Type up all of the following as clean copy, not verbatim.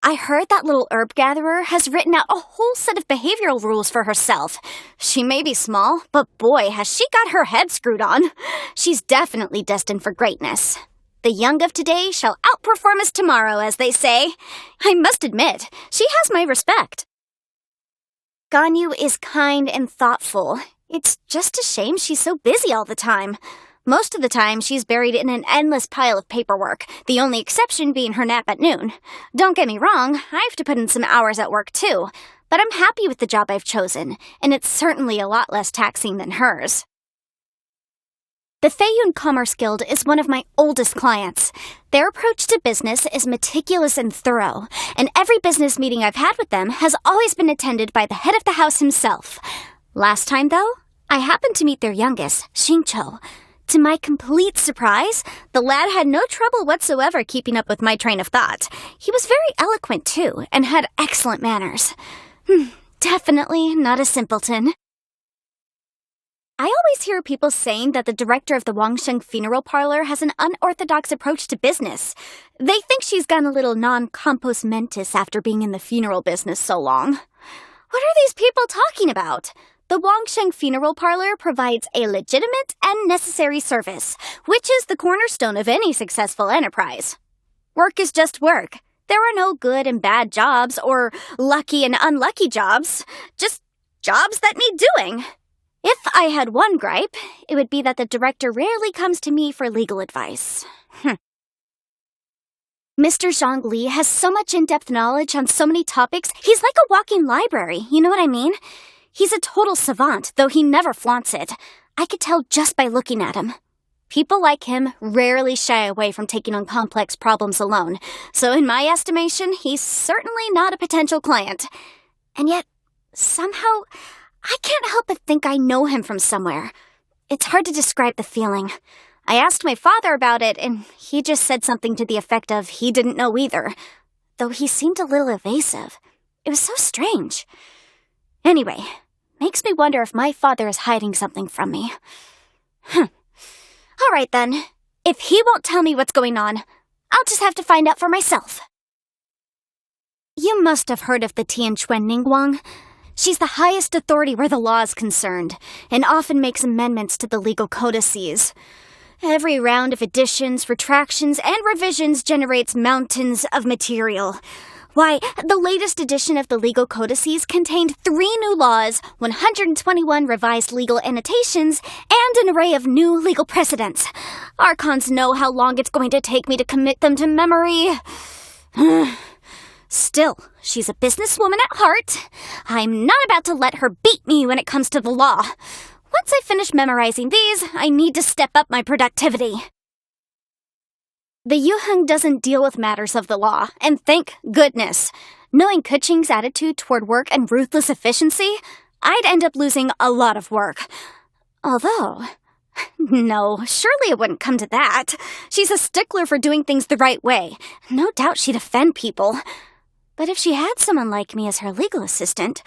I heard that little herb gatherer has written out a whole set of behavioral rules for herself. She may be small, but boy, has she got her head screwed on. She's definitely destined for greatness. The young of today shall outperform us tomorrow, as they say. I must admit, she has my respect. Ganyu is kind and thoughtful. It's just a shame she's so busy all the time. Most of the time, she's buried in an endless pile of paperwork, the only exception being her nap at noon. Don't get me wrong, I have to put in some hours at work too, but I'm happy with the job I've chosen, and it's certainly a lot less taxing than hers. The Feiyun Commerce Guild is one of my oldest clients. Their approach to business is meticulous and thorough, and every business meeting I've had with them has always been attended by the head of the house himself. Last time, though, I happened to meet their youngest, Xingqiu. To my complete surprise, the lad had no trouble whatsoever keeping up with my train of thought. He was very eloquent, too, and had excellent manners. Definitely not a simpleton. I always hear people saying that the director of the Wangsheng funeral parlor has an unorthodox approach to business. They think she's gone a little non-compos mentis after being in the funeral business so long. What are these people talking about? The Wangsheng funeral parlor provides a legitimate and necessary service, which is the cornerstone of any successful enterprise. Work is just work. There are no good and bad jobs or lucky and unlucky jobs, just jobs that need doing. If I had one gripe, it would be that the director rarely comes to me for legal advice. Mr. Zhongli has so much in-depth knowledge on so many topics, he's like a walking library, you know what I mean? He's a total savant, though he never flaunts it. I could tell just by looking at him. People like him rarely shy away from taking on complex problems alone, so in my estimation, he's certainly not a potential client. And yet, somehow, I can't help but think I know him from somewhere. It's hard to describe the feeling. I asked my father about it, and he just said something to the effect of he didn't know either, though he seemed a little evasive. It was so strange. Anyway, makes me wonder if my father is hiding something from me. All right then. If he won't tell me what's going on, I'll just have to find out for myself. You must have heard of the Tianquan Ningguang. She's the highest authority where the law is concerned, and often makes amendments to the legal codices. Every round of additions, retractions, and revisions generates mountains of material. Why, the latest edition of the legal codices contained 3 new laws, 121 revised legal annotations, and an array of new legal precedents. Archons know how long it's going to take me to commit them to memory. Still, she's a businesswoman at heart. I'm not about to let her beat me when it comes to the law. Once I finish memorizing these, I need to step up my productivity. The Yuheng doesn't deal with matters of the law, and thank goodness. Knowing Keqing's attitude toward work and ruthless efficiency, I'd end up losing a lot of work. Although, no, surely it wouldn't come to that. She's a stickler for doing things the right way. No doubt she'd offend people. But if she had someone like me as her legal assistant,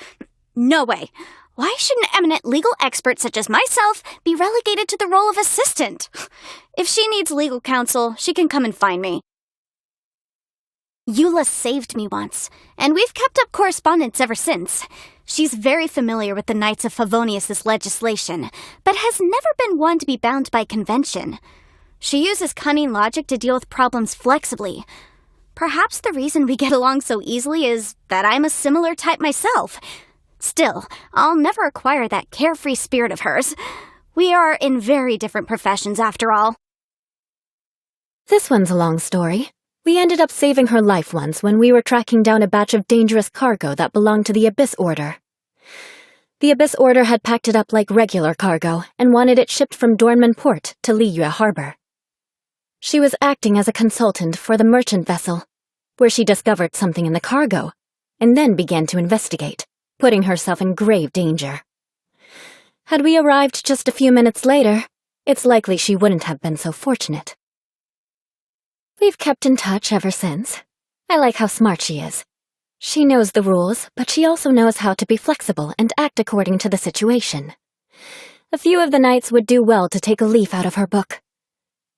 no way. Why should an eminent legal expert such as myself be relegated to the role of assistant? If she needs legal counsel, she can come and find me. Eula saved me once, and we've kept up correspondence ever since. She's very familiar with the Knights of Favonius' legislation, but has never been one to be bound by convention. She uses cunning logic to deal with problems flexibly. Perhaps the reason we get along so easily is that I'm a similar type myself. Still, I'll never acquire that carefree spirit of hers. We are in very different professions, after all. This one's a long story. We ended up saving her life once when we were tracking down a batch of dangerous cargo that belonged to the Abyss Order. The Abyss Order had packed it up like regular cargo and wanted it shipped from Dornman Port to Liyue Harbor. She was acting as a consultant for the merchant vessel, where she discovered something in the cargo, and then began to investigate, putting herself in grave danger. Had we arrived just a few minutes later, it's likely she wouldn't have been so fortunate. We've kept in touch ever since. I like how smart she is. She knows the rules, but she also knows how to be flexible and act according to the situation. A few of the knights would do well to take a leaf out of her book.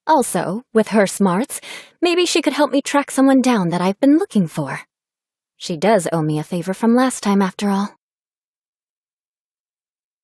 Also, with her smarts, maybe she could help me track someone down that I've been looking for. She does owe me a favor from last time, after all.